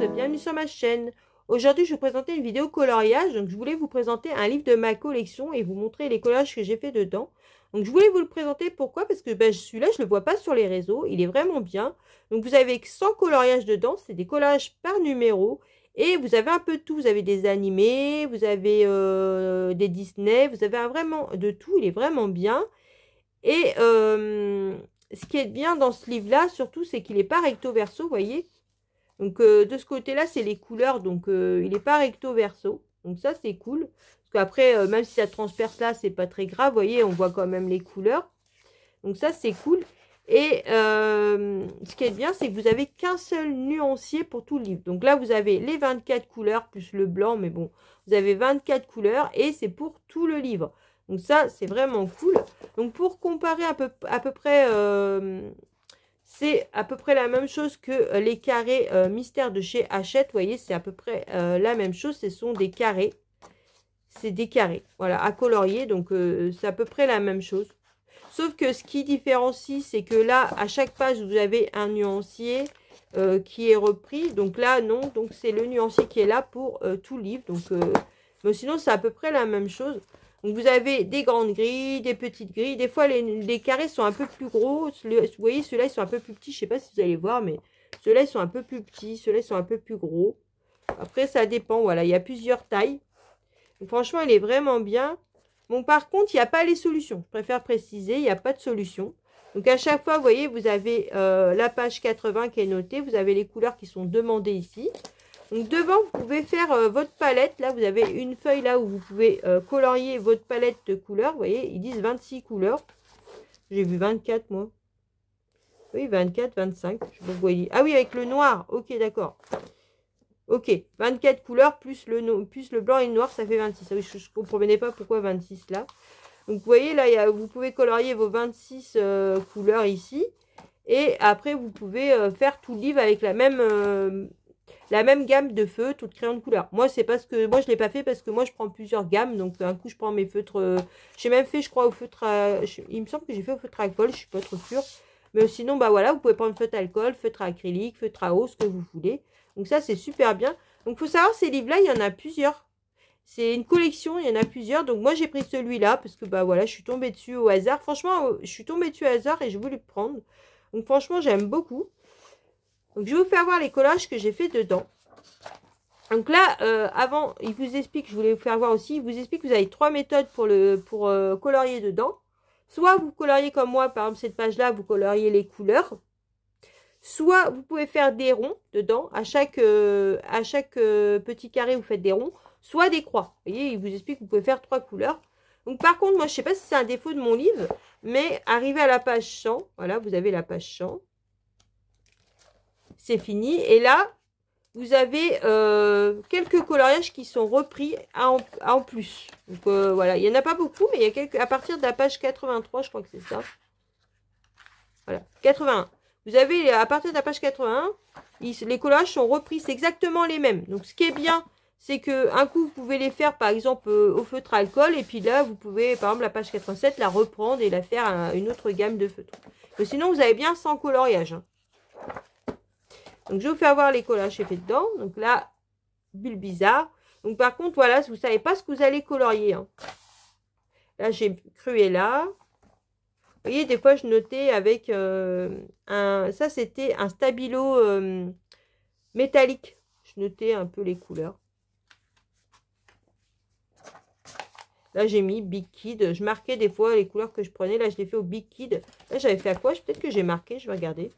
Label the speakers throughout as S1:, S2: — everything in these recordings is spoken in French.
S1: bienvenue sur ma chaîne. Aujourd'hui, je vais vous présenter une vidéo coloriage. Donc, je voulais vous présenter un livre de ma collection et vous montrer les collages que j'ai fait dedans. Donc, je voulais vous le présenter. Pourquoi? Parce que celui-là, je ne le vois pas sur les réseaux. Il est vraiment bien. Donc, vous avez 100 coloriages dedans. C'est des collages par numéro. Et vous avez un peu de tout. Vous avez des animés, vous avez des Disney. Vous avez vraiment de tout. Il est vraiment bien. Et ce qui est bien dans ce livre-là, surtout, c'est qu'il n'est pas recto verso, vous voyez. Donc, de ce côté-là, c'est les couleurs. Donc, il n'est pas recto verso. Donc, ça, c'est cool. Parce qu'après, même si ça transperce là, c'est pas très grave. Vous voyez, on voit quand même les couleurs. Donc, ça, c'est cool. Et ce qui est bien, c'est que vous n'avez qu'un seul nuancier pour tout le livre. Donc, là, vous avez les 24 couleurs plus le blanc. Mais bon, vous avez 24 couleurs et c'est pour tout le livre. Donc, ça, c'est vraiment cool. Donc, pour comparer à peu près... c'est à peu près la même chose que les carrés mystères de chez Hachette. Vous voyez, c'est à peu près la même chose. Ce sont des carrés. C'est des carrés, voilà, à colorier. Donc, c'est à peu près la même chose. Sauf que ce qui différencie, c'est que là, à chaque page, vous avez un nuancier qui est repris. Donc là, non. Donc, c'est le nuancier qui est là pour tout le livre. Donc, mais sinon, c'est à peu près la même chose. Donc, vous avez des grandes grilles, des petites grilles. Des fois, les carrés sont un peu plus gros. Vous voyez, ceux-là, ils sont un peu plus petits. Je ne sais pas si vous allez voir, mais ceux-là, ils sont un peu plus petits. Ceux-là, ils sont un peu plus gros. Après, ça dépend. Voilà, il y a plusieurs tailles. Donc, franchement, il est vraiment bien. Bon, par contre, il n'y a pas les solutions. Je préfère préciser, il n'y a pas de solution. Donc, à chaque fois, vous voyez, vous avez la page 80 qui est notée. Vous avez les couleurs qui sont demandées ici. Donc devant, vous pouvez faire votre palette. Là, vous avez une feuille là où vous pouvez colorier votre palette de couleurs. Vous voyez, ils disent 26 couleurs. J'ai vu 24 moi. Oui, 24, 25. Je sais pas pourquoi il dit. Ah oui, avec le noir. Ok, d'accord. Ok, 24 couleurs plus le blanc et le noir, ça fait 26. Ah oui, je ne comprenais pas pourquoi 26 là. Donc vous voyez, là, vous pouvez colorier vos 26 couleurs ici. Et après, vous pouvez faire tout le livre avec la même gamme de feutres ou de crayons de couleur. Moi, c'est parce que moi je l'ai pas fait parce que moi je prends plusieurs gammes. Donc un coup je prends mes feutres. J'ai même fait, je crois, au feutre il me semble que j'ai fait au feutre à alcool, je suis pas trop sûre. Mais sinon, bah voilà, vous pouvez prendre feutre alcool, feutre acrylique, feutre à eau, ce que vous voulez. Donc ça, c'est super bien. Donc il faut savoir, ces livres-là, il y en a plusieurs. C'est une collection, il y en a plusieurs. Donc moi j'ai pris celui-là parce que bah voilà, je suis tombée dessus au hasard. Franchement, je suis tombée dessus au hasard et j'ai voulu le prendre. Donc franchement, j'aime beaucoup. Donc, je vais vous faire voir les collages que j'ai fait dedans. Donc là, avant, il vous explique, je voulais vous faire voir aussi, il vous explique que vous avez 3 méthodes pour colorier dedans. Soit vous coloriez comme moi, par exemple cette page-là, vous coloriez les couleurs. Soit vous pouvez faire des ronds dedans. À chaque petit carré, vous faites des ronds. Soit des croix. Vous voyez, il vous explique que vous pouvez faire 3 couleurs. Donc par contre, moi, je ne sais pas si c'est un défaut de mon livre, mais arrivé à la page 100, voilà, vous avez la page 100. C'est fini. Et là, vous avez quelques coloriages qui sont repris en plus. Donc voilà, il n'y en a pas beaucoup, mais il y a quelques. À partir de la page 83, je crois que c'est ça. Voilà, 81. Vous avez, à partir de la page 81, les coloriages sont repris. C'est exactement les mêmes. Donc ce qui est bien, c'est que un coup, vous pouvez les faire, par exemple, au feutre à alcool. Et puis là, vous pouvez, par exemple, la page 87, la reprendre et la faire à une autre gamme de feutres. Mais sinon, vous avez bien 100 coloriages. Hein. Donc, je vais vous faire voir les collages que j'ai fait dedans. Donc là, bulle bizarre. Donc, par contre, voilà, vous ne savez pas ce que vous allez colorier. Hein. Là, j'ai Cruella. Vous voyez, des fois, je notais avec ça, c'était un stabilo métallique. Je notais un peu les couleurs. Là, j'ai mis Big Kid. Je marquais des fois les couleurs que je prenais. Là, je l'ai fait au Big Kid. Là, j'avais fait à quoi? Peut-être que j'ai marqué. Je vais regarder.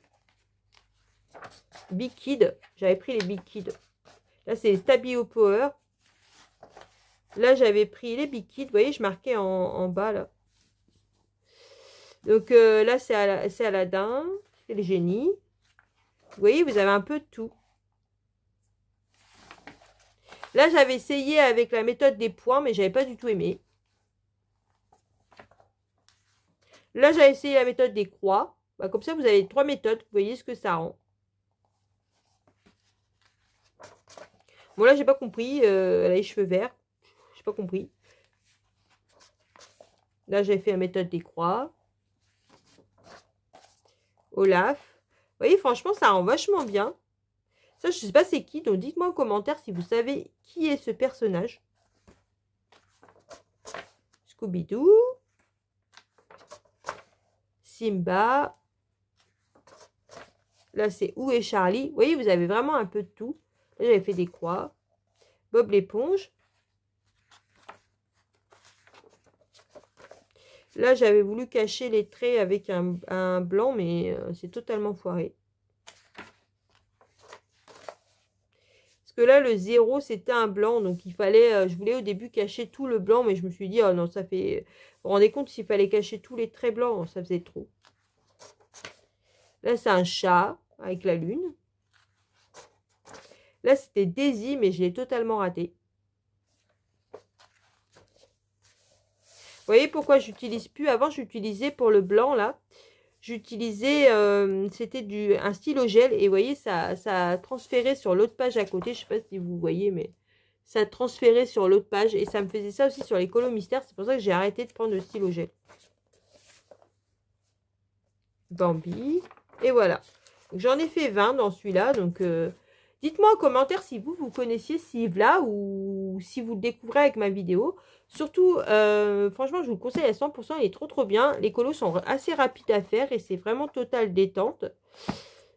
S1: Big Kid. J'avais pris les Big Kid. Là, c'est les Stabilo Power. Là, j'avais pris les Big Kid. Vous voyez, je marquais en bas, là. Donc, là, c'est Aladdin. C'est les génies. Vous voyez, vous avez un peu de tout. Là, j'avais essayé avec la méthode des points, mais j'avais pas du tout aimé. Là, j'avais essayé la méthode des croix. Bah, comme ça, vous avez 3 méthodes. Vous voyez ce que ça rend. Bon, là, j'ai pas compris. Elle a les cheveux verts. J'ai pas compris. Là, j'ai fait la méthode des croix. Olaf. Vous voyez, franchement, ça rend vachement bien. Ça, je sais pas c'est qui, donc dites-moi en commentaire si vous savez qui est ce personnage. Scooby-Doo. Simba. Là, c'est Où est Charlie? Vous voyez, vous avez vraiment un peu de tout. Là, j'avais fait des croix. Bob l'éponge. Là, j'avais voulu cacher les traits avec un blanc, mais c'est totalement foiré. Parce que là, le 0, c'était un blanc. Donc, il fallait... je voulais au début cacher tout le blanc, mais je me suis dit, oh non, ça fait... Vous vous rendez compte, s'il fallait cacher tous les traits blancs, ça faisait trop. Là, c'est un chat avec la lune. Là, c'était Daisy, mais je l'ai totalement raté. Vous voyez pourquoi j'utilise plus? Avant, j'utilisais pour le blanc, là. J'utilisais, c'était un stylo gel. Et vous voyez, ça a transféré sur l'autre page à côté. Je ne sais pas si vous voyez, mais ça a transféré sur l'autre page. Et ça me faisait ça aussi sur les colos mystères. C'est pour ça que j'ai arrêté de prendre le stylo gel. Bambi. Et voilà. J'en ai fait 20 dans celui-là. Donc, dites-moi en commentaire si vous connaissiez ce livre-là ou si vous le découvrez avec ma vidéo. Surtout, franchement, je vous le conseille à 100%. Il est trop bien. Les colos sont assez rapides à faire et c'est vraiment total détente.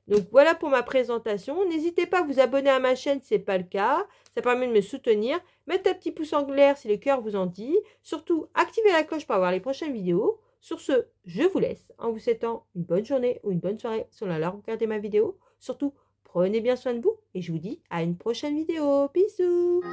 S1: Donc, voilà pour ma présentation. N'hésitez pas à vous abonner à ma chaîne si ce n'est pas le cas. Ça permet de me soutenir. Mettez un petit pouce en l'air si le cœur vous en dit. Surtout, activez la cloche pour avoir les prochaines vidéos. Sur ce, je vous laisse en vous souhaitant une bonne journée ou une bonne soirée selon l'heure où vous regardez ma vidéo. Surtout, prenez bien soin de vous et je vous dis à une prochaine vidéo. Bisous!